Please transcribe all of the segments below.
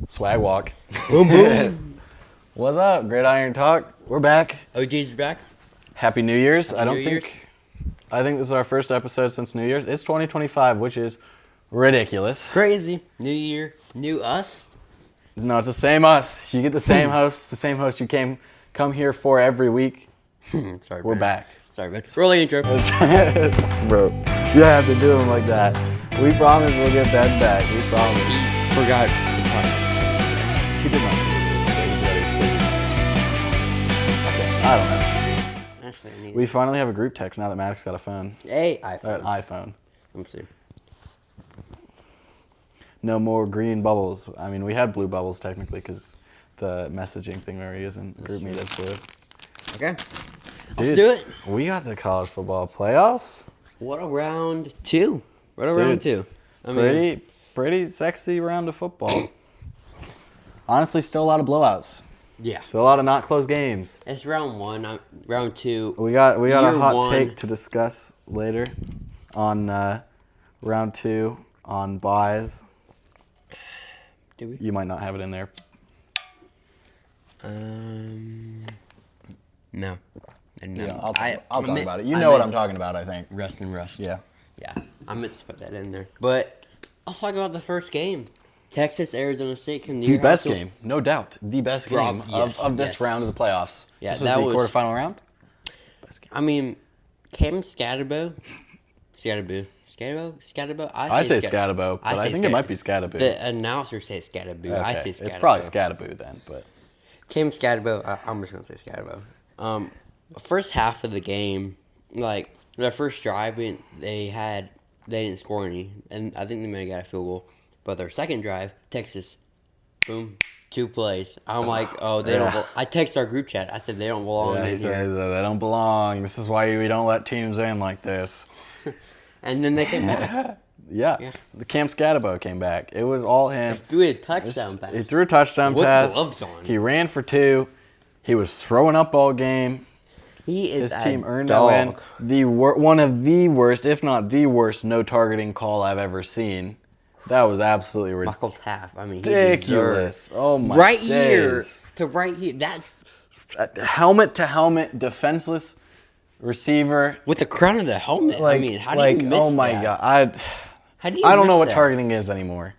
Swag walk. Boom, boom. What's up, Gridiron Talk? We're back. OG's back. Happy New Year's. Happy New Year's. I think this is our first episode since New Year's. It's 2025, which is ridiculous. Crazy. New year, new us. No, it's the same us. You get the same host, you come here for every week. Sorry, We're man. back. Sorry, man. Early intro. Bro, you have to do them like that. We promise we'll get Ben back. We promise. He forgot the podcast. He did not do this. Okay, I don't know. Actually, I need We finally have a group text now that Maddox got a phone. Hey, An iPhone. iPhone. Let me see. No more green bubbles. I mean, we had blue bubbles technically because the messaging thing where he is in group meet is blue. Okay. Dude, Let's do it. We got the college football playoffs. What a round two. What a round two. I mean, Pretty sexy round of football. Honestly, still a lot of blowouts. yeah. Still a lot of not close games. It's round one. Round two. We got a Year hot one. take to discuss later on round two on buys. Do we? You might not have it in there. No. No. Yeah, I'll talk I about meant- it. You I know what meant I'm talking about, I think. Rust and rust. Yeah. Yeah, I meant to put that in there. But let's talk about the first game. Texas, Arizona State. The best game, no doubt. The best game Yes, of this yes. round of the playoffs. Yeah, this was that the was- quarterfinal round. Best game. I mean, Cam Scatterbo. I say Scatterbo, but I think it might be Scatterbo. The announcer says Scatterbo. I say Scatterbo. It's probably Scatterbo then, but Cam Scatterbo. I'm just gonna say Scatterbo. First half of the game, like the first drive, they didn't score any, and I think they may have got a field goal. But their second drive, Texas, boom, 2 plays. I'm like, oh, they don't. I text our group chat. I said they don't belong yeah, he in said here. they don't belong. This is why we don't let teams in like this. And then they came back. Yeah. The Cam Scatterbo came back. It was all him. He threw a touchdown pass. He threw a touchdown With pass. gloves on. He ran for 2. He was throwing up all game. He is His team earned dog. that win. One of the worst, if not the worst, no targeting call I've ever seen. That was absolutely Michael Taft. I mean, he ridiculous. deserved Oh my right days. here to right here. That's Helmet to helmet, defenseless receiver. with the crown of the helmet. I mean, how do you miss oh my that? god, How do you I don't know miss what that? targeting is anymore.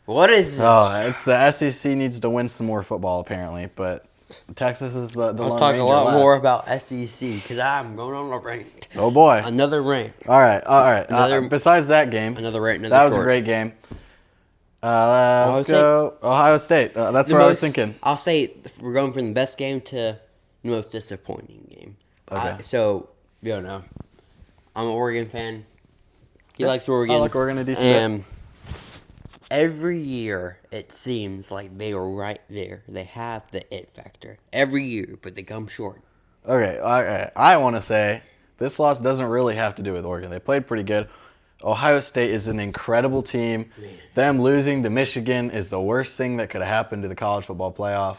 What is this? Oh, it's the SEC needs to win some more football apparently, but Texas is the I'll Lone talk a Ranger lot left. more about SEC because I'm going on a rant. Oh boy! Another rant. All right. Another- Besides that game, Another rant. Another that was short. a great game. Let's go Ohio State. That's The what I was most- thinking. I'll say we're going from the best game to the most disappointing game. Okay. So, you don't know. I'm an Oregon fan. He likes Oregon. I like Oregon a decent bit. And every year, it seems like they are right there. They have the it factor. Every year, but they come short. Okay, I want to say this loss doesn't really have to do with Oregon. They played pretty good. Ohio State is an incredible team. Man. Them losing to Michigan is the worst thing that could have happened to the college football playoff.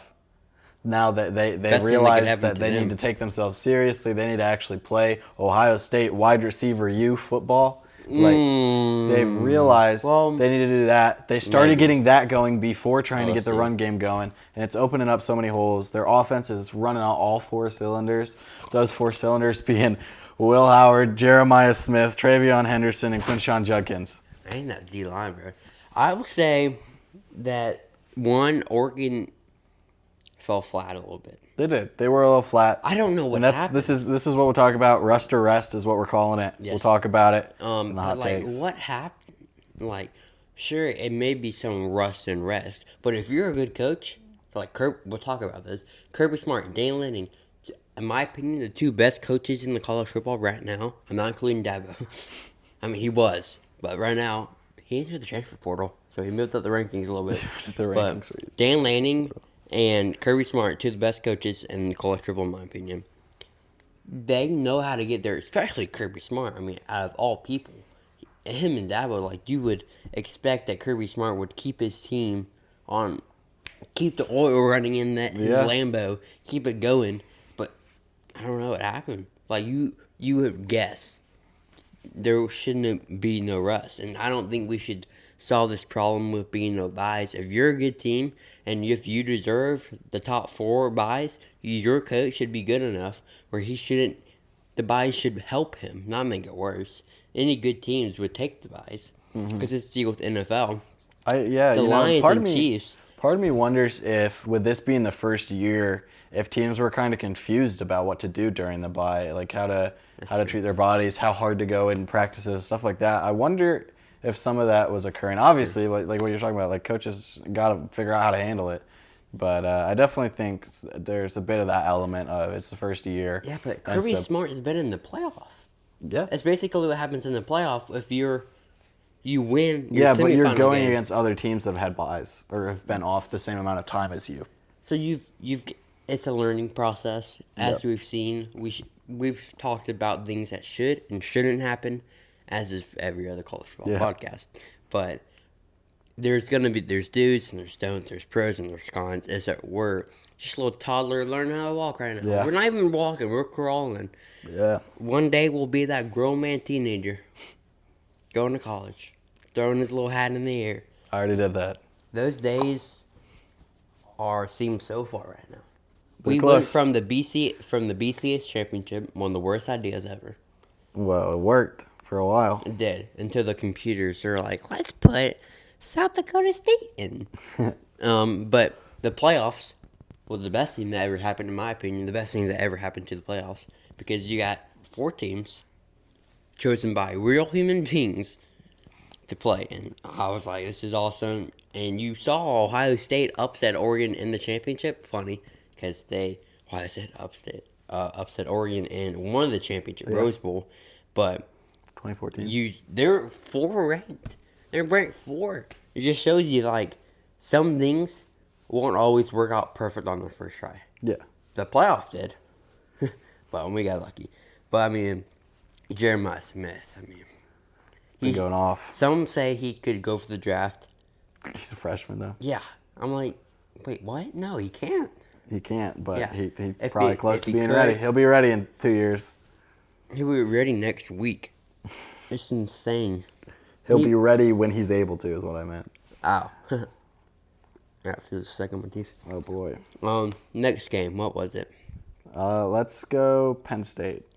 Now that they Best thing that could realize happen that to they them. need to take themselves seriously, they need to actually play Ohio State wide receiver U football. Like they've realized Well, they need to do that. They started maybe. getting that going before trying to We'll get the see. run game going, and it's opening up so many holes. Their offense is running out all 4 cylinders. Those 4 cylinders being Will Howard, Jeremiah Smith, Travion Henderson, and Quinshon Judkins. Ain't that D-line, bro. I would say that, Oregon fell flat a little bit. They did. They were a little flat. I don't know what and happened. this is what we'll talk about. Rust or rest is what we're calling it. We'll Yes. talk about it. in the But hot like, takes. what happened? Like, sure, it may be some rust and rest, but if you're a good coach, like we'll talk about this. Kirby Smart, Dan Lanning, in my opinion, the 2 best coaches in the college football right now. I'm not including Dabo. I mean, he was, but right now he entered the transfer portal, so he moved up the rankings a little bit. The rankings were- But Dan Lanning and Kirby Smart, 2 of the best coaches in the college football, in my opinion. They know how to get there, especially Kirby Smart. I mean, out of all people, him and Dabo, like, you would expect that Kirby Smart would keep his team on, keep the oil running in his Lambo, keep it going. But I don't know what happened. Like, you would guess there shouldn't be no rust, and I don't think we should solve this problem with being no buys. If you're a good team and if you deserve the top 4 buys, your coach should be good enough where he shouldn't. The buys should help him, not make it worse. Any good teams would take the buys because it's the deal with NFL. The Lions part and of me, Chiefs. Part of me wonders if, with this being the first year, if teams were kind of confused about what to do during the bye, like how to treat their bodies, how hard to go in practices, stuff like that. I wonder if some of that was occurring. Obviously, like what you're talking about, like coaches got to figure out how to handle it. But I definitely think there's a bit of that element of it's the first year. Yeah, but Kirby Smart has been in the playoff. Yeah. That's basically what happens in the playoff. If you win, your but you're semifinal going game. against other teams that have had buys or have been off the same amount of time as you. So it's a learning process. As we've seen, we've talked about things that should and shouldn't happen, as is every other college football podcast. But there's do's and there's don'ts, there's pros and there's cons. As it were, just a little toddler learning how to walk right now. Yeah. We're not even walking, we're crawling. Yeah. One day we'll be that grown man teenager going to college, throwing his little hat in the air. I already did that. Those days seem so far right now. We're We close. went from the BCS championship, one of the worst ideas ever. Well, it worked for a while. It did until the computers are like, let's put South Dakota State in. But the playoffs was the best thing that ever happened, in my opinion. The best thing that ever happened to the playoffs because you got 4 teams chosen by real human beings to play, and I was like, this is awesome. And you saw Ohio State upset Oregon in the championship. Funny, because Ohio State upset Oregon and won the championship Rose Bowl, but 2014. They're 4 ranked. They're ranked 4. It just shows you like some things won't always work out perfect on the first try. Yeah. The playoff did, but we got lucky. But I mean, Jeremiah Smith. I mean, He's going off. some say he could go for the draft. He's a freshman, though. Yeah, I'm like, wait, what? No, he can't. He can't, but Yeah. he's If probably he- close if to he being could- ready. He'll be ready in 2 years. He'll be ready next week. It's insane. He'll be ready when he's able to, is what I meant. Ow. I got to feel the second one teeth. Oh, boy. Next game, what was it? Let's go Penn State.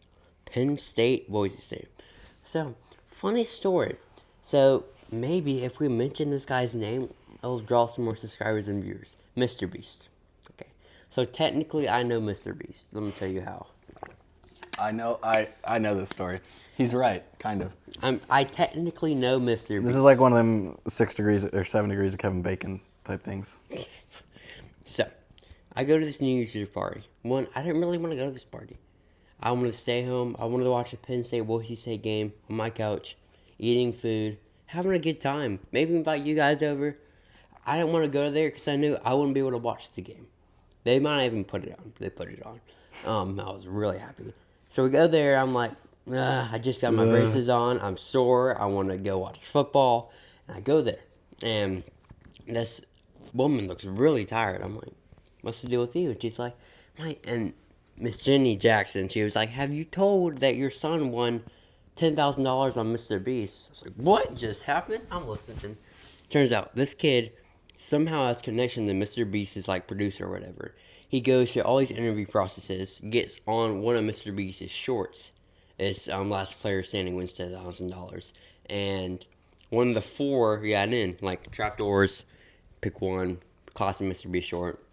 Penn State, Boise State. So, funny story. So, maybe if we mention this guy's name, it'll draw some more subscribers and viewers. Mr. Beast. Okay. So, technically, I know Mr. Beast. Let me tell you how. I know this story. He's right, kind of. I technically know Mr. Beast. This is like one of them 6 degrees or 7 degrees of Kevin Bacon type things. So, I go to this New Year's Eve party. I didn't really want to go to this party. I wanted to stay home. I wanted to watch a Penn State Boise State game on my couch, eating food, having a good time. Maybe invite you guys over. I didn't want to go there because I knew I wouldn't be able to watch the game. They might not even put it on. They put it on. I was really happy. So we go there. I'm like, I just got my braces on. I'm sore. I want to go watch football. And I go there. And this woman looks really tired. I'm like, what's the deal with you? And she's like, and Miss Jenny Jackson, she was like, have you told that your son won $10,000 on Mr. Beast? I was like, what just happened? I'm listening. Turns out this kid somehow has connection to Mr. Beast's like producer or whatever. He goes through all these interview processes, gets on one of Mr. Beast's shorts. It's last player standing wins $10,000. And one of the 4 he got in, like trapdoors, pick one, classic Mr. Beast short,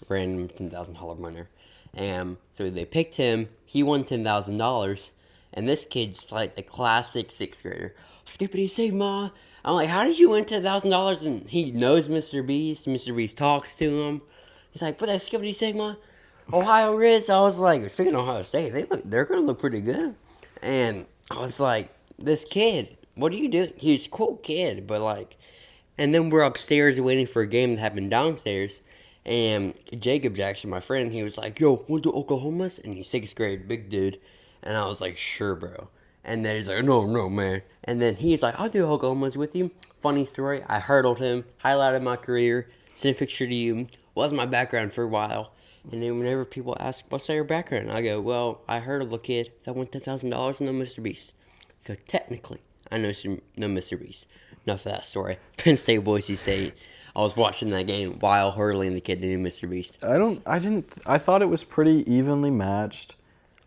random $10,000 winner. And so they picked him. He won $10,000. And this kid's like a classic 6th grader. Skippity Sigma. I'm like, how did you win $10,000? And he knows Mr. Beast. Mr. Beast talks to him. He's like, but that's Skippity Sigma. Ohio Riz. I was like, speaking of Ohio State, they're going to look pretty good. And I was like, this kid, what are you doing? He's a cool kid, but like, and then we're upstairs waiting for a game that happened downstairs. And Jacob Jackson, my friend, he was like, yo, went to Oklahoma's? And he's 6th grade, big dude. And I was like, sure, bro. And then he's like, no, man. And then he's like, I'll do Oklahoma's with you. Funny story, I hurdled him, highlighted my career, sent a picture to you, was my background for a while. And then whenever people ask, what's your background? I go, well, I hurdled a kid that won $10,000 on the Mr. Beast. So technically, I know Mr. Beast. enough of that story. Penn State, Boise State. I was watching that game while Hurley and the kid knew Mr. Beast. I thought it was pretty evenly matched.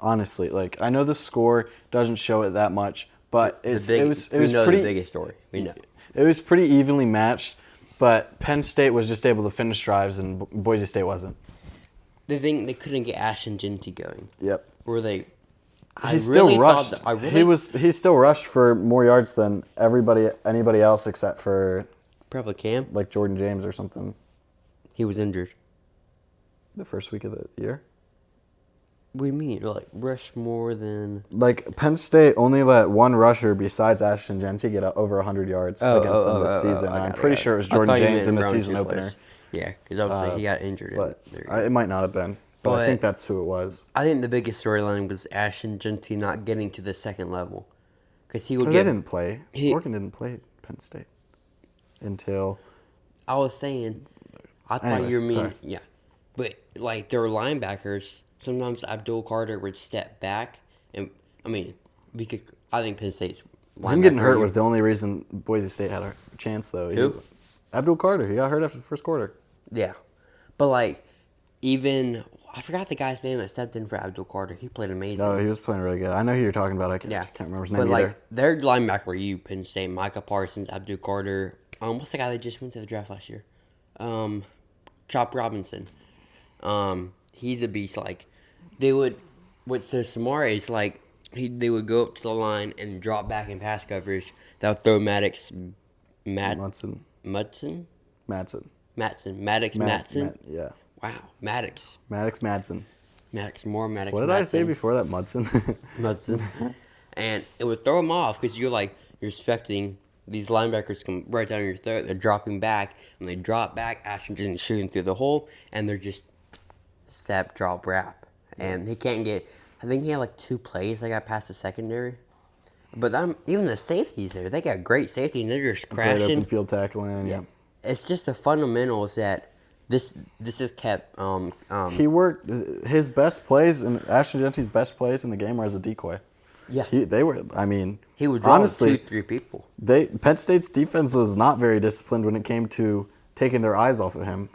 Honestly, like I know the score doesn't show it that much, but it was the biggest story. We know. It was pretty evenly matched, but Penn State was just able to finish drives and Boise State wasn't. The thing, they couldn't get Ashton Genty going. Yep. Were they? He still rushed. He still rushed for more yards than anybody else except for probably Cam, like Jordan James or something. He was injured the first week of the year. What do you mean? Like rush more than like Penn State only let one rusher besides Ashton Genty get over 100 yards against them this season. I'm pretty sure it was Jordan James in the season opener. Yeah, because obviously he got injured. But it might not have been. But I think that's who it was. I think the biggest storyline was Ashton Genty not getting to the second level, because he would They didn't play. Oregon didn't play Penn State until. I was saying, I thought you were mean. Yeah, but like their linebackers. Sometimes Abdul Carter would step back, and I mean, I think Penn State's him getting hurt was the only reason Boise State had a chance, though. Who? Abdul Carter. He got hurt after the first quarter. Yeah, but like even I forgot the guy's name that stepped in for Abdul Carter. He played amazing. Oh, he was playing really good. I know who you're talking about. I can't remember his name either. Like their linebacker, Penn State, Micah Parsons, Abdul Carter. What's the guy that just went to the draft last year? Chop Robinson. He's a beast. Like they would. What's so smart is like they would go up to the line and drop back in pass coverage. They'll throw Maddox. Madsen. Yeah. Wow, Maddox. Madsen. Maddox. What did I say before that? Madsen. And it would throw them off because you're expecting these linebackers come right down your throat. They're dropping back, and they drop back. Ashton shooting through the hole, and they're just step, drop, wrap. And he can't get. I think he had like 2 plays that got past the secondary. But even the safeties there, they got great safety, and they're just crashing. Great open field tackling, yeah. It's just the fundamentals that this is kept. He worked his best plays, and Ashton Genty's best plays in the game were as a decoy. Yeah, they were. I mean, he would draw honestly, 2-3 people. Penn State's defense was not very disciplined when it came to taking their eyes off of him.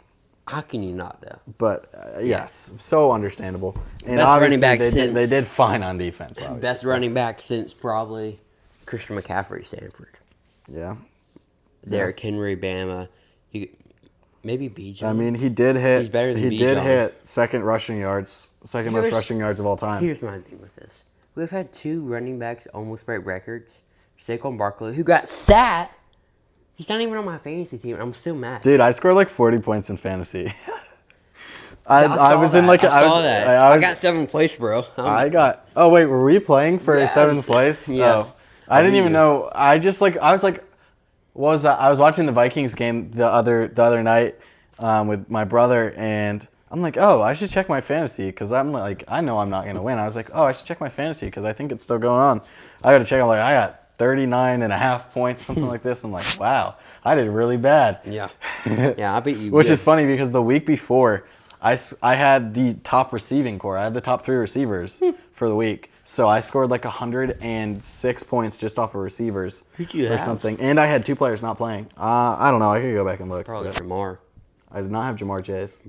How can you not, though? But yes, so understandable. And best obviously, running back they did fine on defense. Best running back since probably Christian McCaffrey, Stanford. Yeah. Derrick Henry, Bama. Maybe Bijan. I mean, he did hit. He's better than He Bijan. did hit second most rushing yards of all time. Here's my thing with this: we've had 2 running backs almost break records. Saquon Barkley, who got sat. He's not even on my fantasy team. I'm still mad. Dude, I scored like 40 points in fantasy. I got 7th place, bro. Oh wait, were we playing for 7th place? Yeah. Oh, I didn't even know. I was like, what was that? I was watching the Vikings game the other night with my brother, and I'm like, oh, I should check my fantasy because I'm like, I know I'm not gonna win. I was like, oh, I should check my fantasy because I think it's still going on. I got to check. I'm like, I got 39.5 points, something like this. I'm like, wow, I did really bad. Yeah. Yeah, I beat you. Which is funny because the week before, I had the top receiving core. I had the top 3 receivers for the week. So I scored like 106 points just off of receivers or something. And I had 2 players not playing. I don't know. I could go back and look. Probably Jamar. I did not have Jamar Chase.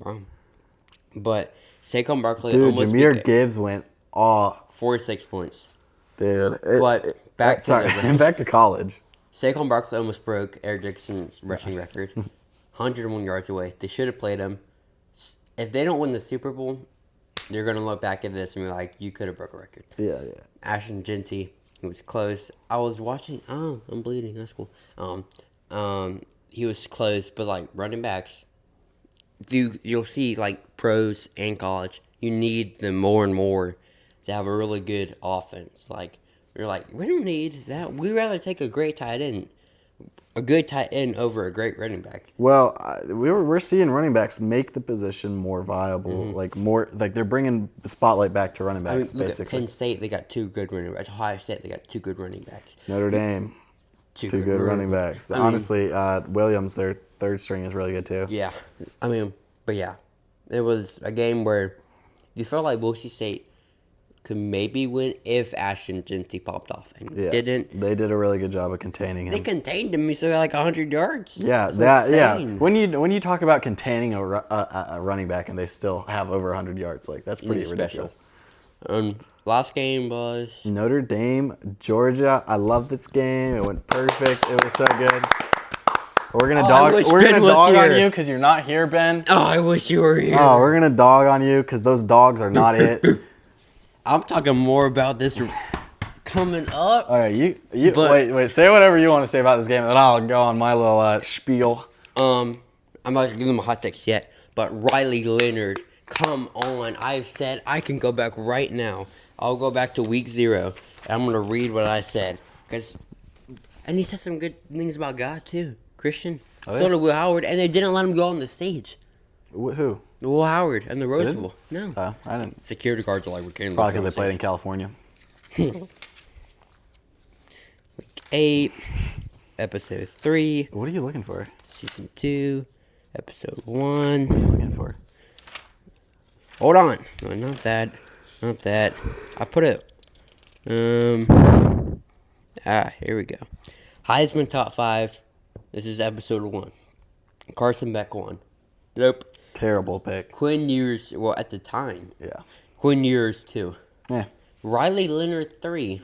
But Saquon Barkley almost Jahmyr Gibbs went off. 46 points. Dude. Back to college. Saquon Barkley almost broke Eric Dixon's rushing record. 101 yards away. They should have played him. If they don't win the Super Bowl, you're going to look back at this and be like, you could have broke a record. Yeah. Ashton Genty, he was close. I was watching. Oh, I'm bleeding. That's cool. He was close, but like running backs, you'll see like pros and college. You need them more and more to have a really good offense. Like you're like, we don't need that. We'd rather take a great tight end, a good tight end over a great running back. Well, we're seeing running backs make the position more viable, like they're bringing the spotlight back to running backs. Look basically, at Penn State, they got 2 good running backs. Ohio State, they got 2 good running backs. Notre Dame, 2 good running backs. Honestly, Williams, their 3rd string, is really good too. Yeah, but yeah, it was a game where you felt like Boise State could maybe win if Ashton Genty popped off and didn't. They did a really good job of containing him. They contained him. He still got like 100 yards. Yeah, That's insane. When you talk about containing a running back and they still have over 100 yards, like that's pretty ridiculous. Last game was Notre Dame, Georgia. I loved this game. It went perfect. It was so good. We're gonna dog on you because you're not here, Ben. Oh, I wish you were here. Oh, we're gonna dog on you because those dogs are not it. I'm talking more about this coming up. All right, you wait. Say whatever you want to say about this game, and then I'll go on my little spiel. I'm not gonna give them a hot text yet, but Riley Leonard, come on! I've said I can go back right now. I'll go back to week 0, and I'm gonna read what I said and he said some good things about God too, Christian. Oh, yeah? So did Will Howard, and they didn't let him go on the stage. Who? Will Howard and the Rose Bowl. No. I didn't. Security guards are like, we can't. Probably because they played in California. Week 8, episode 3. What are you looking for? Season 2, episode 1. What are you looking for? Hold on. No, not that. Not that. I put it. Here we go. Heisman top 5. This is episode 1. Carson Beck 1. Nope. Terrible pick. Quinn Ewers, well, at the time. Yeah. Quinn Ewers 2. Yeah. Riley Leonard 3.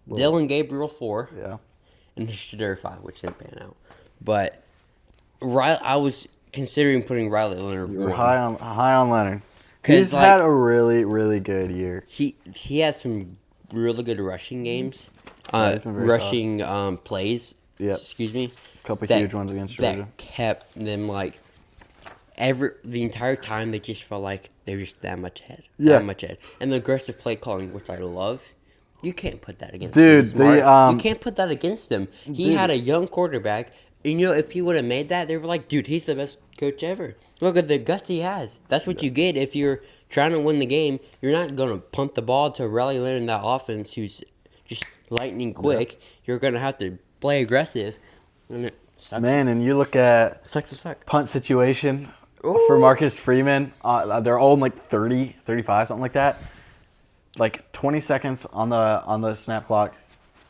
Dylan Gabriel 4. Yeah. And Shadur 5, which didn't pan out. But I was considering putting Riley Leonard 1. You're high on Leonard. He's had a really, really good year. He has some really good rushing games. Rushing plays. Yep. Excuse me. A couple huge ones against Georgia. That kept them like the entire time. They just felt like they were just that much ahead. Yeah. That much ahead. And the aggressive play calling, which I love. You can't put that against Dude, you can't put that against him. He had a young quarterback. And, if he would have made that, they were like, dude, he's the best coach ever. Look at the guts he has. That's what you get if you're trying to win the game. You're not going to punt the ball to Riley Leonard in that offense who's just lightning quick. Yeah. You're going to have to play aggressive. And it sucks. Man, and you look at punt situation for Marcus Freeman. They're all in like 30, 35, something like that. Like 20 seconds on the snap clock.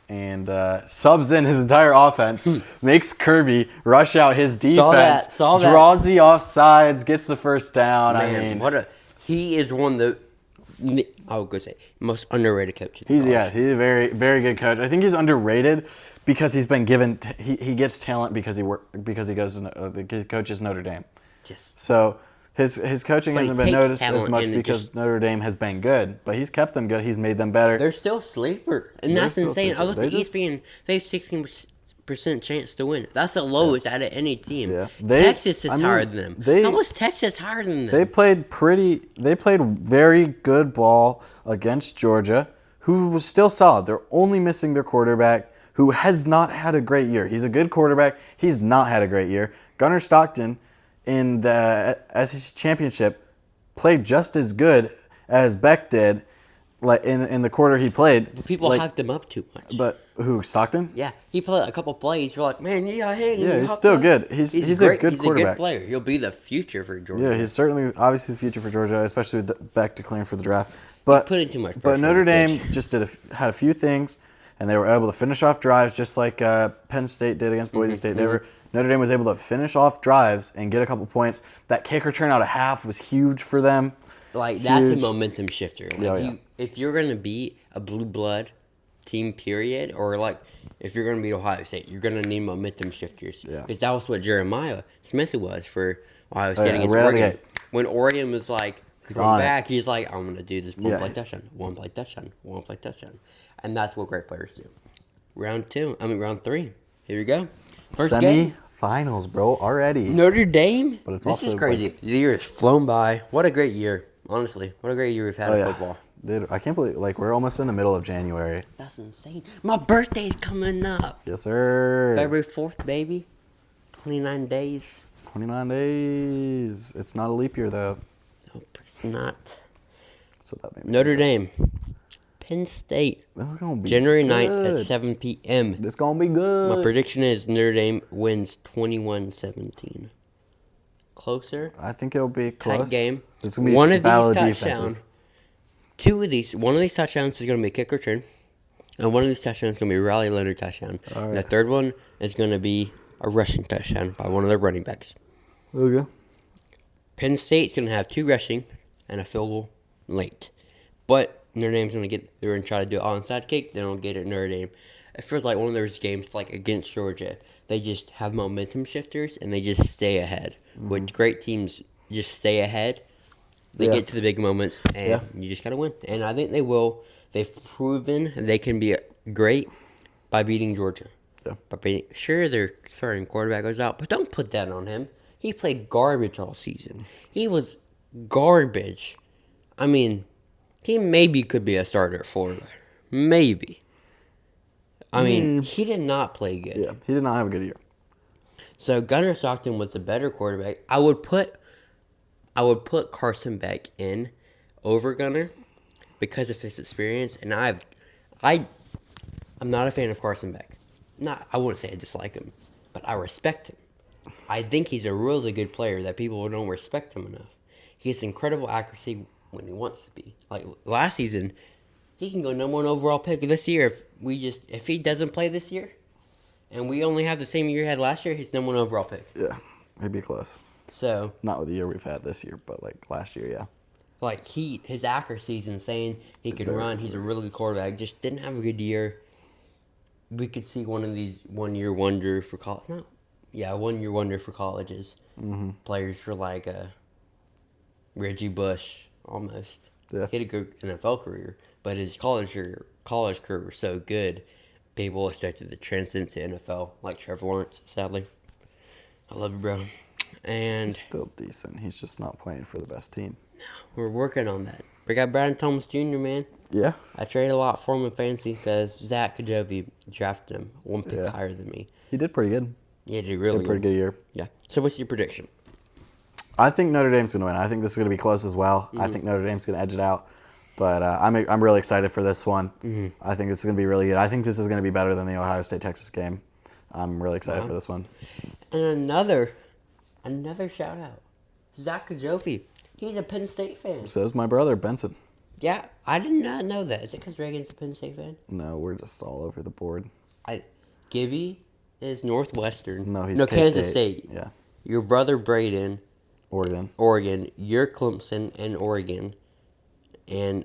And subs in his entire offense, makes Kirby rush out his defense, draws the offsides, gets the first down. Man, I mean, he is one of the I would go say most underrated coach. He's a very, very good coach. I think he's underrated because he's been given he gets talent because he coaches Notre Dame. Yes. So his coaching hasn't been noticed as much because Notre Dame has been good, but he's kept them good. He's made them better. They're still sleeper, and that's insane. I looked at ESPN; they have 16% chance to win. That's the lowest out of any team. Yeah. Texas is higher than them. How was Texas higher than them? They played very good ball against Georgia, who was still solid. They're only missing their quarterback, who has not had a great year. He's a good quarterback. He's not had a great year. Gunnar Stockton in the SEC championship played just as good as Beck did, like in the quarter he played. People hyped him up too much. But who, Stockton? Yeah, he played a couple plays. You're like, man, I hate him. Yeah, he's still good. He's a good quarterback. He's a good player. He'll be the future for Georgia. Yeah, he's certainly obviously the future for Georgia, especially with Beck declaring for the draft. But put in too much. But Notre Dame just had a few things, and they were able to finish off drives just like Penn State did against Boise State. Notre Dame was able to finish off drives and get a couple points. That kick return out of half was huge for them. That's a momentum shifter. If you're going to be a blue blood team, period, or if you're going to be Ohio State, you're going to need momentum shifters. Because that was what Jeremiah Smith was for Ohio State against Oregon. When Oregon was going back, he's like, I'm going to do this one play touchdown, one play touchdown, one play touchdown. And that's what great players do. Round 3. Here we go. First game. Semi-finals, bro, already. Notre Dame? But it's this is crazy. The year has flown by. What a great year. Honestly, what a great year we've had in football. Dude, I can't believe, we're almost in the middle of January. That's insane. My birthday's coming up. Yes, sir. February 4th, baby. 29 days. 29 days. It's not a leap year, though. Nope, it's not. So that made me Notre Dame. Penn State. This is going to be January good. 9th at 7 p.m. This is going to be good. My prediction is Notre Dame wins 21-17. Closer. I think it'll be close. Tight game. It's going to be one of these defenses. one of these touchdowns is going to be a kick return, and one of these touchdowns is going to be a Riley Leonard touchdown. All right. And the third one is going to be a rushing touchdown by one of their running backs. Okay. Penn State's going to have 2 rushing and a field goal late. But Notre Dame's going to they're going to try to do it onside kick. They don't get it Notre Dame. It feels like one of those games like against Georgia. They just have momentum shifters and they just stay ahead. With great teams just stay ahead. They get to the big moments and you just got to win. And I think they will. They've proven they can be great by beating Georgia. Yeah. Sure, their starting quarterback goes out, but don't put that on him. He played garbage all season. He was garbage. I mean, he maybe could be a starter at Florida. Maybe. I mean, he did not play good. Yeah, he did not have a good year. So Gunnar Stockton was the better quarterback. I would put Carson Beck in over Gunnar because of his experience, and I'm not a fan of Carson Beck. I wouldn't say I dislike him, but I respect him. I think he's a really good player that people don't respect him enough. He has incredible accuracy when he wants to be. Like last season, he can go #1 overall pick this year if he doesn't play this year, and we only have the same year he had last year. He's #1 overall pick. Yeah, maybe close. So not with the year we've had this year, but like last year, yeah. Like his accuracy is insane. He can run. He's a really good quarterback. Just didn't have a good year. We could see one of these 1-year wonder for college. No, yeah, 1-year wonder for colleges. Players for like Reggie Bush almost. Yeah. He had a good NFL career, but his college career was so good, people expected to transcend to NFL, like Trevor Lawrence. Sadly, I love you, bro. And he's still decent. He's just not playing for the best team. We're working on that. We got Brandon Thomas Jr., man. Yeah. I traded a lot for him in fantasy because Zach Kajovi drafted him 1 pick higher than me. He did pretty good. Yeah, he did really good. Pretty good year. Yeah. So what's your prediction? I think Notre Dame's going to win. I think this is going to be close as well. I think Notre Dame's going to edge it out. But I'm really excited for this one. I think this is going to be really good. I think this is going to be better than the Ohio State-Texas game. I'm really excited for this one. And another shout out. Zach Kajovi. He's a Penn State fan. So is my brother, Benson. Yeah, I did not know that. Is it because Reagan's a Penn State fan? No, we're just all over the board. Gibby is Northwestern. No, he's Kansas State. Yeah. Your brother Braden. Oregon. You're Clemson and Oregon. And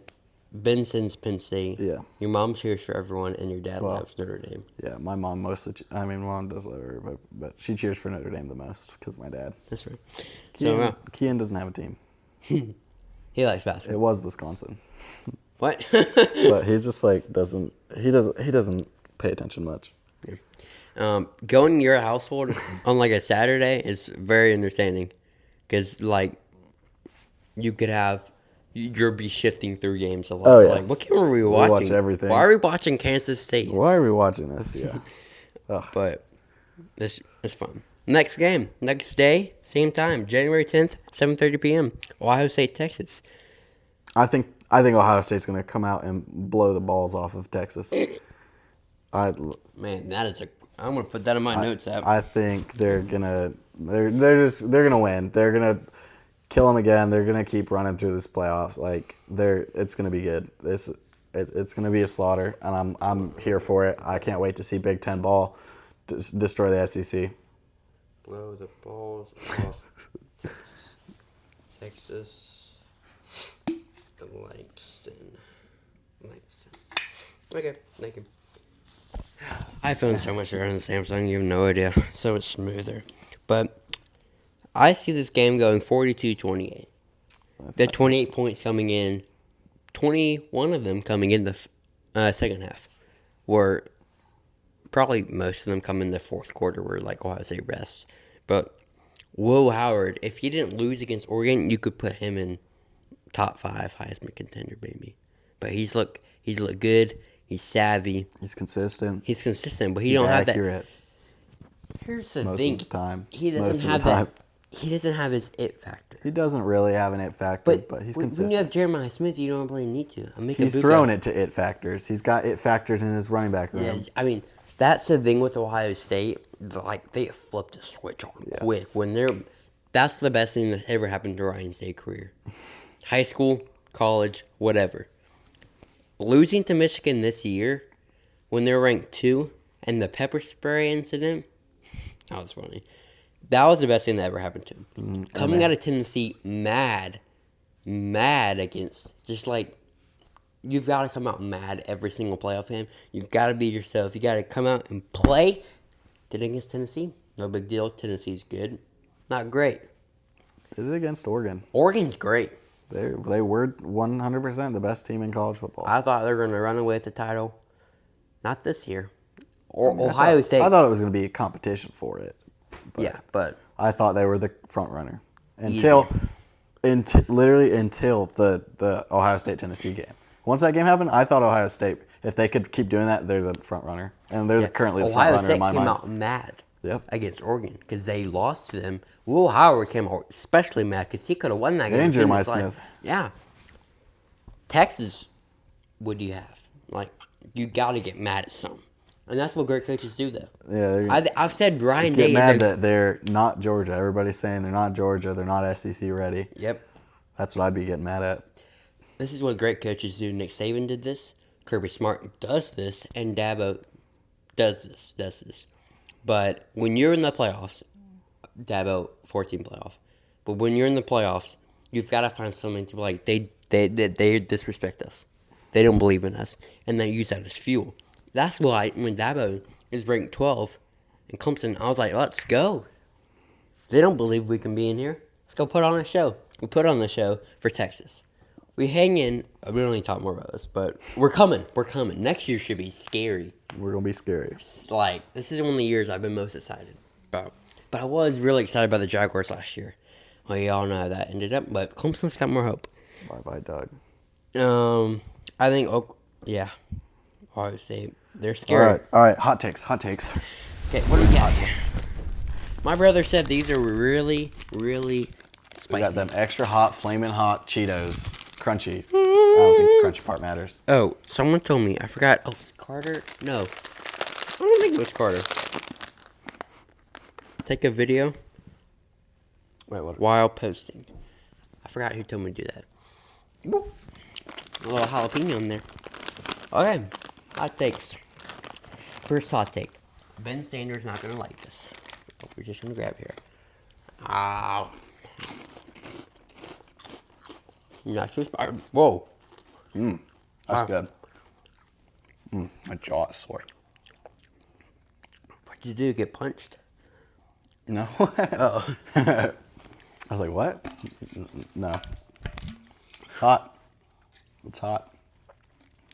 Benson's Penn State. Yeah. Your mom cheers for everyone, and your dad loves Notre Dame. Yeah, my mom mostly. Mom does love her, but she cheers for Notre Dame the most because of my dad. That's right. Kian doesn't have a team. He likes basketball. It was Wisconsin. What? But he just doesn't pay attention much. Yeah. Going to your household on like a Saturday is very entertaining, because you'll be shifting through games a lot. Oh, yeah. Like, what game are we watching? We'll watch everything. Why are we watching Kansas State? Why are we watching this? Yeah. But it's fun. Next game, next day, same time, January 10th, 7:30 p.m. Ohio State, Texas. I think Ohio State's going to come out and blow the balls off of Texas. Man, I'm going to put that in my notes app. I think they're gonna win. They're gonna kill them again. They're gonna keep running through this playoffs. It's gonna be good. It's gonna be a slaughter, and I'm here for it. I can't wait to see Big Ten ball destroy the SEC. Blow the balls off Texas. Langston. Okay, thank you. iPhone's so much better than Samsung, you have no idea. So it's smoother. But I see this game going 42-28. The 28 points coming in, 21 of them coming in the second half. Where probably most of them come in the fourth quarter where Ohio State rests. But Will Howard, if he didn't lose against Oregon, you could put him in top 5 Heisman contender, baby. But he's looked good. He's savvy. He's consistent. But he don't have accurate. That. Here's the most thing. Of the time. He doesn't have that. He doesn't have his it factor. He doesn't really have an it factor, but he's consistent. When you have Jeremiah Smith, you don't really need to. He's thrown it to it factors. He's got it factors in his running back room. Yeah, I mean, that's the thing with Ohio State. They flipped a switch on quick. That's the best thing that ever happened to Ryan State's career. High school, college, whatever. losing to Michigan this year when they're ranked 2 and the pepper spray incident, that was funny. That was the best thing that ever happened to him. Coming out of Tennessee mad against, just like, you've got to come out mad every single playoff game. You've got to be yourself. You got to come out and play. Did it against Tennessee. No big deal. Tennessee's good. Not great. Did it against Oregon. Oregon's great. They were 100% the best team in college football. I thought they were going to run away with the title. Not this year. Ohio State. I thought it was going to be a competition for it. But I thought they were the front runner until the Ohio State Tennessee game. Once that game happened, I thought Ohio State, if they could keep doing that, they're the front runner, and they're currently the front runner in my mind. Ohio State came out mad Yep. against Oregon because they lost to them. Will Howard came out especially mad because he could have won that game. Jeremiah Smith. Yeah. Texas, what do you have? Like, you got to get mad at some. And that's what great coaches do, though. Yeah, I've said Brian Day Day mad that they're not Georgia. Everybody's saying they're not Georgia. They're not SEC ready. Yep. That's what I'd be getting mad at. This is what great coaches do. Nick Saban did this. Kirby Smart does this. And Dabo does this. But when you're in the playoffs, Dabo, 14 playoff. But when you're in the playoffs, you've got to find something to be like, they disrespect us. They don't believe in us. And they use that as fuel. That's why when Dabo is ranked 12 and Clemson, I was like, let's go. They don't believe we can be in here. Let's go put on a show. We put on the show for Texas. We hang in. We don't need to talk more about this, but we're coming. We're coming. Next year should be scary. We're going to be scary. Like, this is one of the years I've been most excited about. But I was really excited about the Jaguars last year. Well, y'all know how that ended up, but Clemson's got more hope. Bye-bye, Doug. I think, Ohio State. They're scary. All right. Hot takes. Okay, what do we got here? My brother said these are really, really spicy. We got them extra hot, flaming hot Cheetos. Crunchy. I don't think the crunchy part matters. Oh, someone told me. I forgot. Oh, it's Carter? No. I don't think it was Carter. Take a video. Wait, what? While posting. I forgot who told me to do that. Boop. A little jalapeno in there. Okay. Hot takes. First hot take. Ben Sanders not going to like this. Oh, we're just going to grab here. Ow. Not too spicy. Whoa. That's good. My jaw is sore. What'd you do? Get punched? No. Uh-oh. I was like, what? No. It's hot.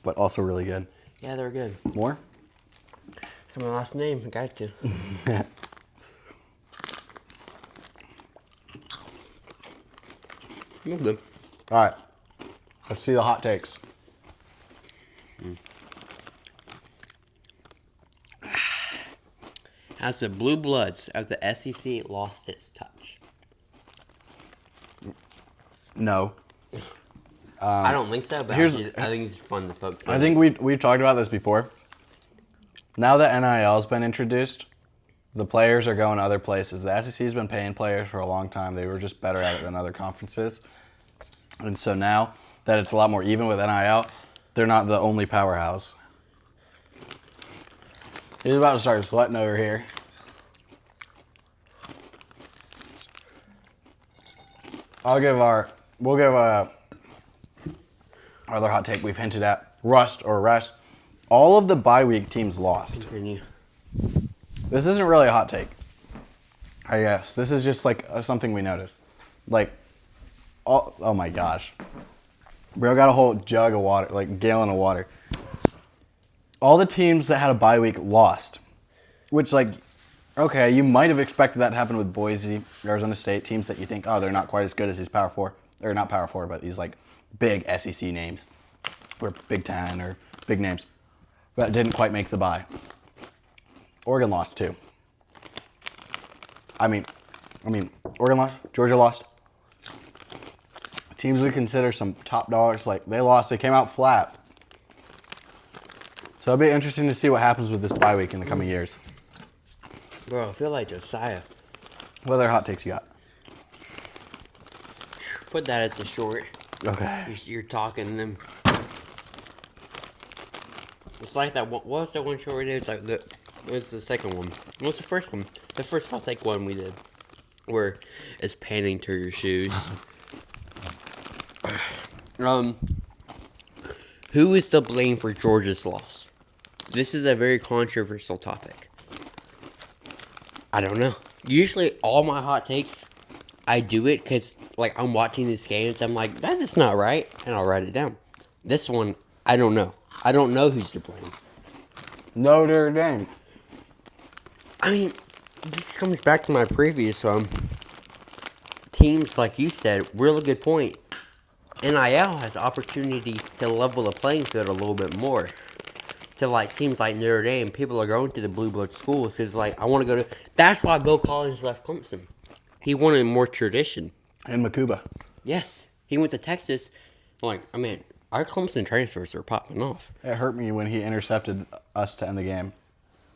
But also really good. Yeah, they're good. More? It's my last name. I got to. I'm good. All right. Let's see the hot takes. As the Blue Bloods of the SEC lost its touch. No. I don't think so, but I think it's fun to poke fun. I think we've talked about this before. Now that NIL has been introduced, the players are going other places. The SEC has been paying players for a long time. They were just better at it than other conferences. And so now that it's a lot more even with NIL, they're not the only powerhouse. He's about to start sweating over here. We'll give our other hot take we've hinted at. Rust. All of the bye week teams lost. Continue. This isn't really a hot take, I guess. This is just like something we noticed. Like, oh my gosh. Bro got a whole jug of water, like gallon of water. All the teams that had a bye week lost, which like, okay, you might have expected that to happen with Boise, Arizona State, teams that you think, oh, they're not quite as good as these Power 4, or not Power 4, but these like big SEC names, or Big Ten, or big names, that didn't quite make the bye. Oregon lost too. I mean, Oregon lost, Georgia lost. Teams we consider some top dollars, like they lost, they came out flat. So it'll be interesting to see what happens with this bye week in the coming years. Bro, I feel like Josiah. What other hot takes you got? Put that as a short. Okay. You're talking them. It's like that one. What was that one show we did? It's like it was the second one. What was the first one? The first I'll take one we did. Where it's panning to your shoes. Who is to blame for Georgia's loss? This is a very controversial topic. I don't know. Usually, all my hot takes, I do it because, like, I'm watching these games. I'm like, that is not right. And I'll write it down. This one, I don't know. I don't know who's to blame. Notre Dame. I mean, this comes back to my previous one. Teams, like you said, really good point. NIL has opportunity to level the playing field a little bit more. To like teams like Notre Dame, people are going to the blue blood schools because like I want to go to. That's why Bill Collins left Clemson. He wanted more tradition. And Makuba. Yes, he went to Texas. Like I mean, our Clemson transfers are popping off. It hurt me when he intercepted us to end the game.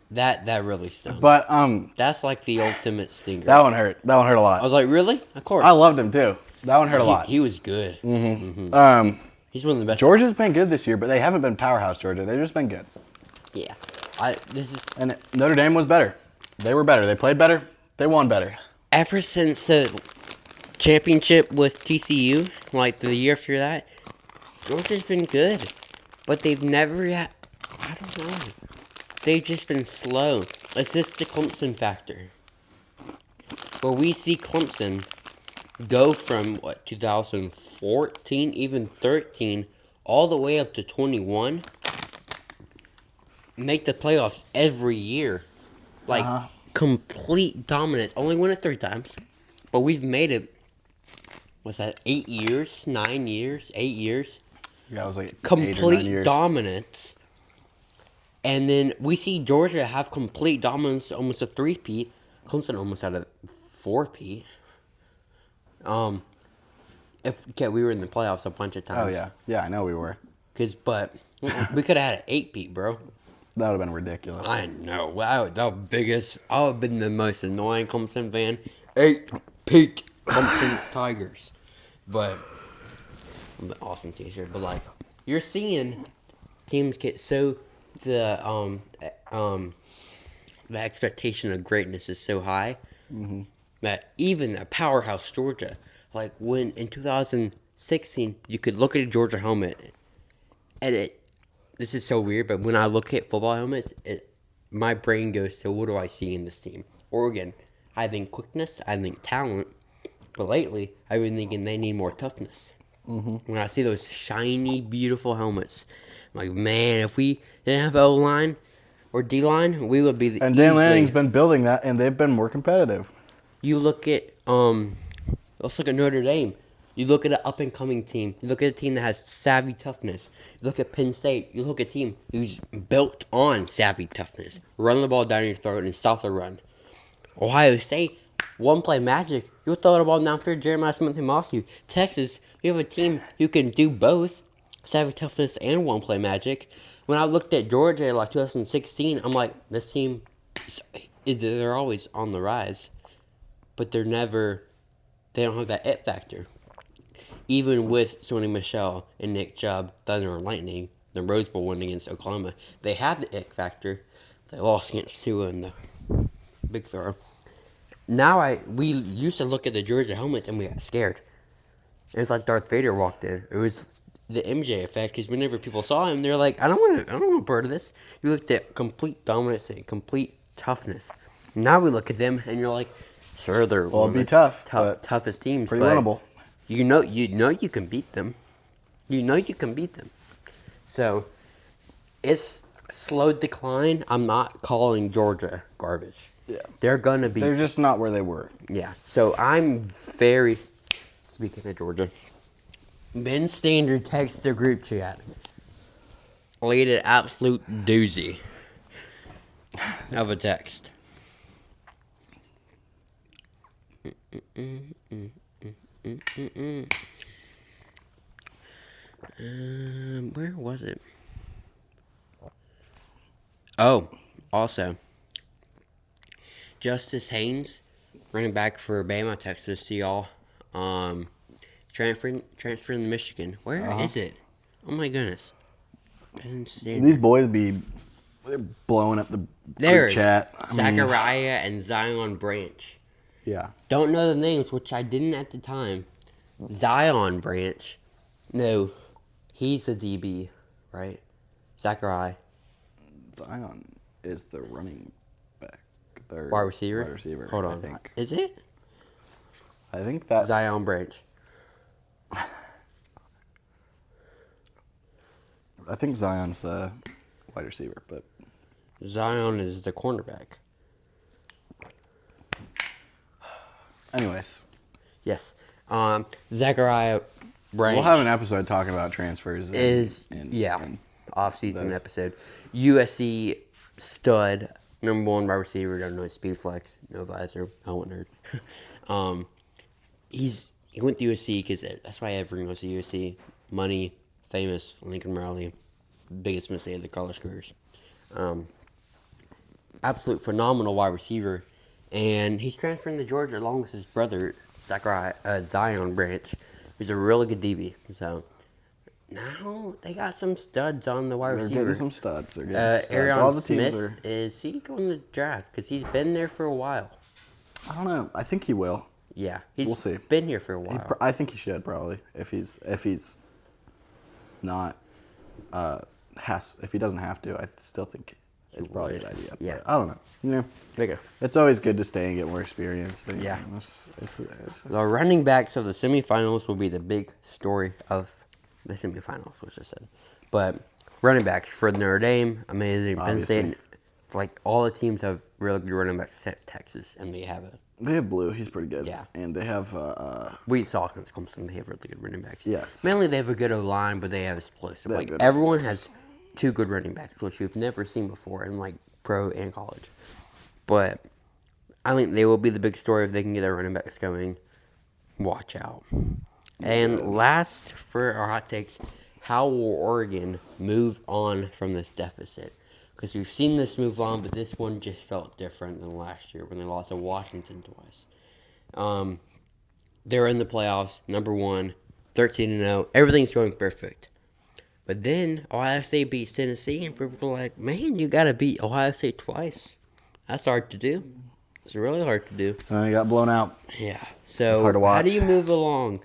That really stung. But That's like the ultimate stinger. that one hurt. That one hurt a lot. I was like, really? Of course. I loved him too. That one hurt a lot. He was good. He's one of the best. Georgia's been good this year, but they haven't been powerhouse Georgia. They've just been good. Yeah. And Notre Dame was better. They were better. They played better. They won better. Ever since the championship with TCU, like the year after that, Georgia's been good. But they've never I don't know. They've just been slow. It's just the Clemson factor. Where we see Clemson go from, 2014, even 13, all the way up to 21, make the playoffs every year. Like, complete dominance. Only won it 3 times. But we've made it, what's that, 8 years? 9 years? 8 years? Yeah, it was like 8 or 9 Complete years. dominance. And then we see Georgia have complete dominance, almost a 3-peat. Clemson almost had a 4-peat. We were in the playoffs a bunch of times. Oh yeah, I know we were. But we could have had an 8-peat, bro. That would have been ridiculous. I know. I would have been the most annoying Clemson fan. 8-peat Clemson Tigers. But an awesome t-shirt. But like, you're seeing teams get so the expectation of greatness is so high that even a powerhouse Georgia, like when in 2016 you could look at a Georgia helmet, and this is so weird, but when I look at football helmets, my brain goes to what do I see in this team? Oregon, I think quickness, I think talent, but lately I've been thinking they need more toughness. When I see those shiny, beautiful helmets, I'm like, man, if we didn't have O-line or D-line, we would be the And Dan Lanning's been building that, and they've been more competitive. You look at let's look at Notre Dame. You look at an up-and-coming team. You look at a team that has savvy toughness. You look at Penn State. You look at a team who's built on savvy toughness. Run the ball down your throat and stop the run. Ohio State, one-play magic. You throw the ball downfield, Jeremiah Smith and Mossy. Texas, you have a team who can do both, savvy toughness and one-play magic. When I looked at Georgia like 2016, I'm like, this team, they're always on the rise. But they don't have that it factor. Even with Sony Michel and Nick Chubb, Thunder and Lightning, the Rose Bowl win against Oklahoma, they had the it factor. They lost against Tua in the big throw. Now we used to look at the Georgia helmets and we got scared. It was like Darth Vader walked in. It was the MJ effect because whenever people saw him, they're like, I don't want part of this. You looked at complete dominance and complete toughness. Now we look at them and you're like, sure, they're It'd be tough, toughest teams, pretty but winnable. You know you can beat them. You know you can beat them. So it's slow decline. I'm not calling Georgia garbage. Yeah. They're gonna be. They're just not where they were. Yeah. So speaking of Georgia, Ben Standard texts the group chat. Laid an absolute doozy of a text. Where was it? Oh, also, Justice Haynes, running back for Bama, Texas, to y'all. Transferring to Michigan. Where is it? Oh my goodness. Ben Sanders. These boys they're blowing up the There, group chat. Zachariah and Zion Branch. Yeah. Don't know the names, which I didn't at the time. Zion Branch. No, he's a DB, right? Zachariah. Zion is the running back. Their Wide receiver? Wide receiver. Hold on. I think. Is it? I think that's Zion Branch. I think Zion's the wide receiver, but Zion is the cornerback. anyways, Yes. Zachariah Branch. we'll have an episode talking about transfers. Off-season those. episode. USC stud, number 1 wide receiver. Don't know, speed flex, no visor, helmet nerd. He went to USC because that's why everyone goes to USC. Money, famous, Lincoln Riley, biggest mistake of the college careers. Absolute phenomenal wide receiver, and he's transferring to Georgia along with his brother Zion Branch, who's a really good DB. So now they got some studs on the wide They're receiver. getting some studs. They're getting some studs. Arion All the teams Smith, is he going to draft? Because he's been there for a while. I don't know. I think he will. Yeah, he's We'll see. been here for a while. I think he should probably if he's not if he doesn't have to. I still think it's probably a good idea. Yeah. But I don't know. There you go. It's always good to stay and get more experience. Yeah. It's The running backs of the semifinals will be the big story of the semifinals, which I said. But running backs for Notre Dame, amazing. Penn Obviously. State, like all the teams have really good running backs except Texas, and they have They have Blue. He's pretty good. Yeah. And they have we saw against Clemson. They have really good running backs. Yes. Mainly they have a good O-line, but they have explosive. They have Like good everyone offense. has 2 good running backs, which you've never seen before in like pro and college. But I think they will be the big story if they can get their running backs going. Watch out. And last for our hot takes, how will Oregon move on from this deficit? Because we've seen this move on, but this one just felt different than last year when they lost to Washington twice. They're in the playoffs, number 1, 13-0. Everything's going perfect. But then Ohio State beats Tennessee, and people are like, man, you got to beat Ohio State twice. That's hard to do. It's really hard to do. he got blown out. Yeah. So hard to how do watch. you move along?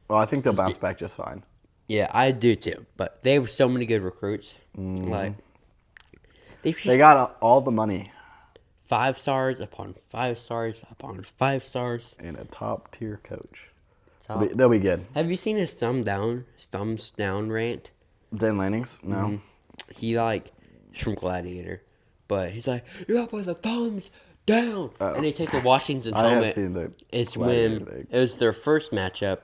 Well, I think they'll bounce back just fine. Yeah, I do too. But they have so many good recruits. Like They got all the money 5 stars upon 5 stars upon 5 stars. and a top tier coach. Top. They'll be good. Have you seen his thumbs down rant? Dan Lanning's? No. He he's from Gladiator, but he's like, "You up with the thumbs down," and he takes a Washington I have helmet. seen the It's Gladiator when thing. it was their first matchup.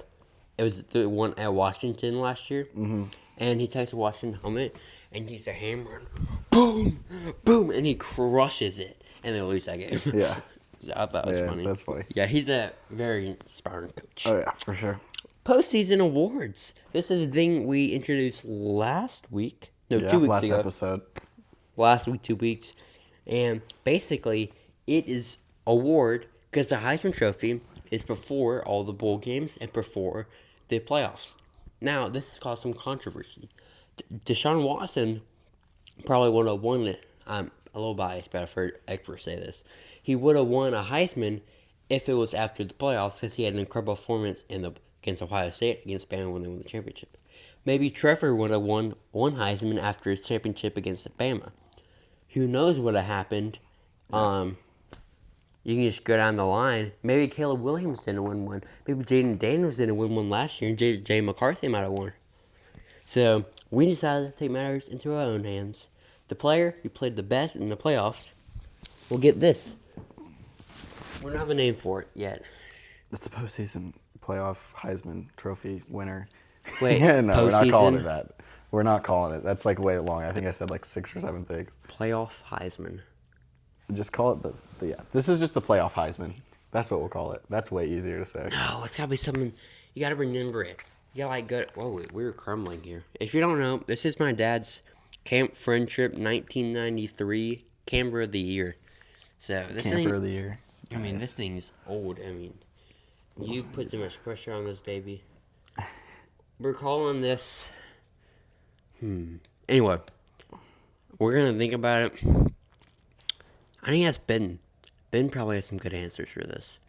It was the one at Washington last year, and he takes a Washington helmet and he's a hammer, and boom, boom, and he crushes it, and they lose that game. Yeah. So I thought it was funny. That's funny. Yeah, he's a very inspiring coach. Oh, yeah, for sure. Postseason awards. This is a thing we introduced last week. No, Yeah, 2 weeks last ago. episode. Last week, 2 weeks. And basically, it is award because the Heisman Trophy is before all the bowl games and before the playoffs. Now, this has caused some controversy. Deshaun Watson probably would have won it. I'm a little biased, but I've heard experts say this. He would have won a Heisman if it was after the playoffs because he had an incredible performance against Ohio State, against Bama when they won the championship. Maybe Trevor would have won one Heisman after his championship against Bama. Who knows what would have happened? You can just go down the line. Maybe Caleb Williams didn't win one. Maybe Jaden Daniels didn't win one last year, and Jay McCarthy might have won. So we decided to take matters into our own hands. The player who played the best in the playoffs will get this. We don't have a name for it yet. It's a postseason playoff Heisman Trophy winner. Wait, no, we're not calling postseason? it that. We're not calling it. That's like way long. I think I said like 6 or 7 things. Playoff Heisman. Just call it the yeah. This is just the playoff Heisman. That's what we'll call it. That's way easier to say. No, it's gotta be something. You gotta remember it. You gotta go. Whoa, we're crumbling here. If you don't know, this is my dad's Camp Friendship 1993 Camper of the Year. So this thing. Camper of the year. I mean, this thing's old. I mean, you put too much pressure on this baby. We're calling this. Anyway, we're gonna think about it. I think that's Ben. Ben probably has some good answers for this.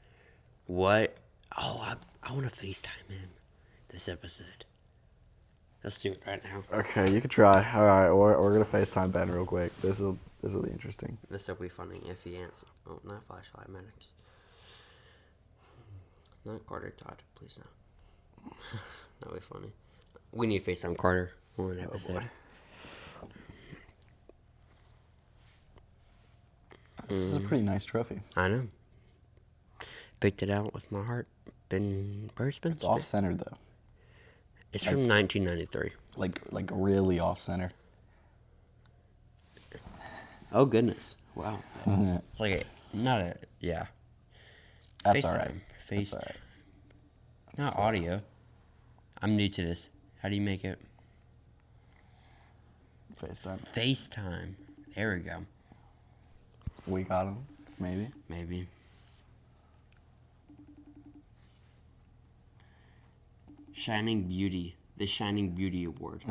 What? Oh, I want to FaceTime him this episode. Let's do it right now. Okay, you can try. All right, we're gonna FaceTime Ben real quick. This will be interesting. This will be funny if he answers. Oh, not flashlight medics. Not Carter Todd, please no. That'll be funny. We need to FaceTime Carter one episode. Boy. This is a pretty nice trophy. I know. Picked it out with my heart. Where's Ben? It's off center though. It's from 1993. Like really off center. Oh goodness! Wow. It's like yeah. That's FaceTime. all right. FaceTime. That's all right. Not audio. I'm new to this. How do you make it? FaceTime. FaceTime. There we go. We got him. Maybe. Maybe. Shining Beauty. The Shining Beauty Award.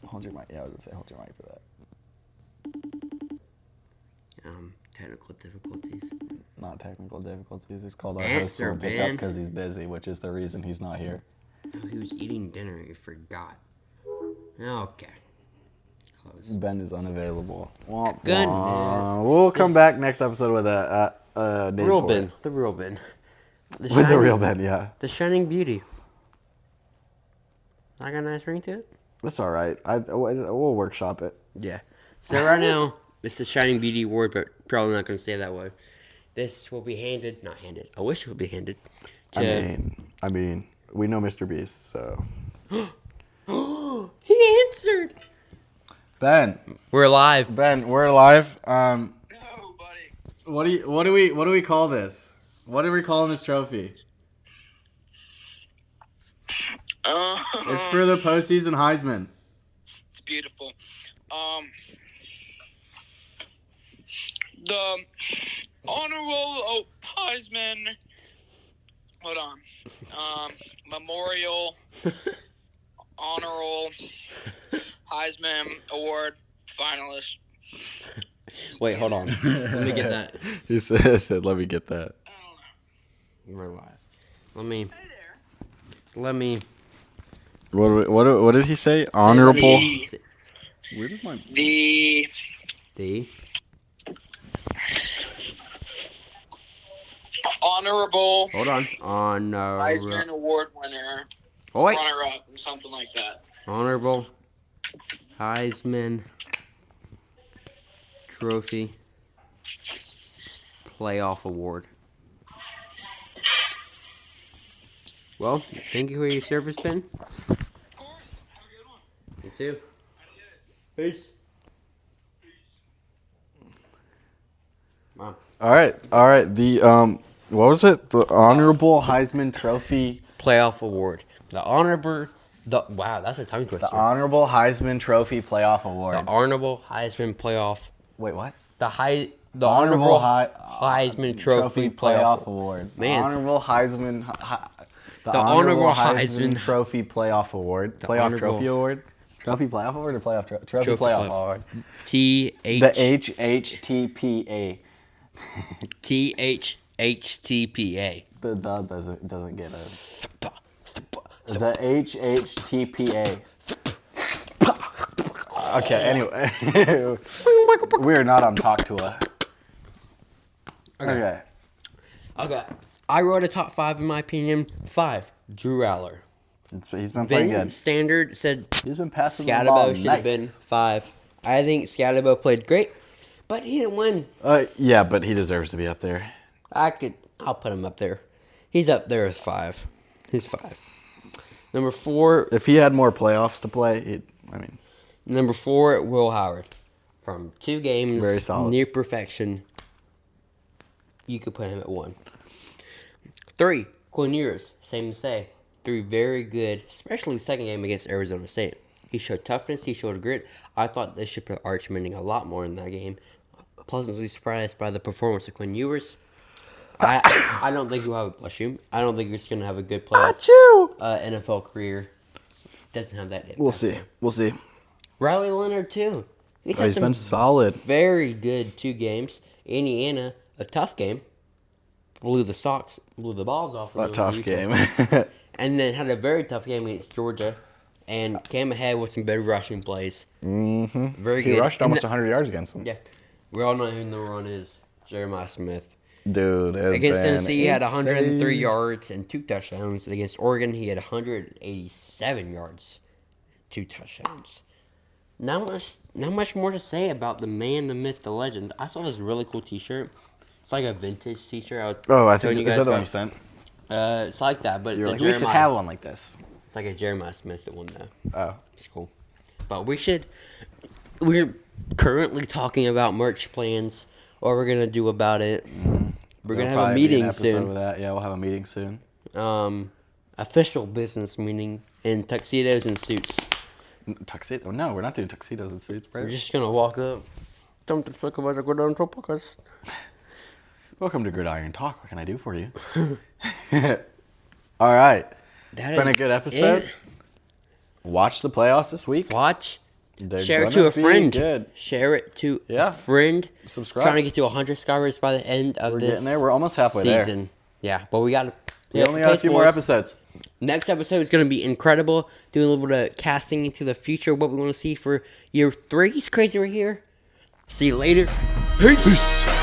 Hold your mic. Yeah, I was gonna say hold your mic for that. Technical difficulties. Not technical difficulties. It's called our Answer, host will pick up Ben. because he's busy, which is the reason he's not here. Oh, he was eating dinner. He forgot. Okay. Close. Ben is unavailable. Womp Goodness. womp. We'll come back next episode with a name Real for Ben. it. The real Ben. With the real Ben, yeah. The Shining Beauty. I got a nice ring to it? That's all right. We'll workshop it. Yeah. So right now, it's the Shining Beauty Award, but probably not going to stay that way. This will be not handed. I wish it would be handed. I mean, we know Mr. Beast, so. He answered. Ben, We're live. we're live. No, buddy. What do we call this? What are we calling this trophy? It's for the postseason Heisman. It's beautiful. The honorable Heisman. Hold on. Memorial honorable Heisman Award finalist. Wait, hold on. Let me get that. He said, "Let me get that." I don't know. We're live. Hey there. Let me. What did he say? Honorable. The, Where did my the honorable Hold on. Heisman Award winner, Oh, wait. runner-up, or something like that. Honorable Heisman Trophy Playoff Award. Well, thank you for your service, Ben. Of course. Have a good one. You too. Peace. Wow. All right. The what was it? The honorable Heisman Trophy. Playoff Award. Wow, that's a tongue twister. The honorable Heisman Trophy Playoff Award. The Honorable Heisman Playoff. Wait, what? The Honorable Heisman Heisman Trophy Playoff Award. Man. The honorable Heisman. The Honorable honorable Heisman Heisman Trophy Playoff Award. Playoff honorable- Trophy Award. Trophy Playoff Award or Playoff Trophy Trophy Playoff Playoff. Award. TH. The HHTPA. THHTPA. The doesn't get a. The HHTPA. Okay. Anyway, we are not on Talk to a. Okay. Okay. I wrote a top 5 in my opinion. 5. Drew Aller. He's been playing Ben good. Standard said He's been passing the ball Scatabo should have been 5. I think Scatabo played great, but he didn't win. Yeah, but he deserves to be up there. I'll put him up there. He's up there with 5. He's 5. Number 4. If he had more playoffs to play, Number 4, Will Howard. From 2 games, Very solid. near perfection. You could put him at 1. 3, Quinn Ewers. Same to say. 3 very good, especially the second game against Arizona State. He showed toughness. He showed grit. I thought they should put Arch Manning a lot more in that game. Pleasantly surprised by the performance of Quinn Ewers. I don't think he'll have bless you. I don't think he's gonna have a good playoff Achoo! NFL career. Doesn't have that. We'll see. We'll see. Riley Leonard too. He's Oh, had he's some been solid. very good 2 games. Indiana, a tough game. Blew the balls off. A tough game. And then had a very tough game against Georgia, and came ahead with some better rushing plays. Mm-hmm. Very He good. rushed And almost 100 yards against them. Yeah, we all know who number 1 is. Jeremiah Smith. Dude, it's Against been Tennessee, he had 103 insane. yards and 2 touchdowns. Against Oregon, he had 187 yards, 2 touchdowns. Not much more to say about the man, the myth, the legend. I saw this really cool T-shirt. It's like a vintage T-shirt. I think is that the one you sent? It's like that, but it's You're a like, we should Jeremiah. have one like this. It's like a Jeremiah Smith one though. Oh. It's cool. But we're currently talking about merch plans, what we're gonna do about it. We're gonna have a meeting soon. Yeah, we'll have a meeting soon. Official business meeting in tuxedos and suits. Tuxedo? No, we're not doing tuxedos and suits, bro. We're just gonna walk up. Welcome Welcome to Gridiron Talk. What can I do for you? All right. It's been a good episode. Watch the playoffs this week. Watch. They're Share it gonna to a be friend. Good. Share it to Yeah. a friend. Subscribe. Trying to get to 100 subscribers by the end of We're this getting there. We're almost halfway season. Yeah, but we got to. We only got a few more episodes. Next episode is going to be incredible. Doing a little bit of casting into the future, what we want to see for year 3. He's crazy right here. See you later. Peace.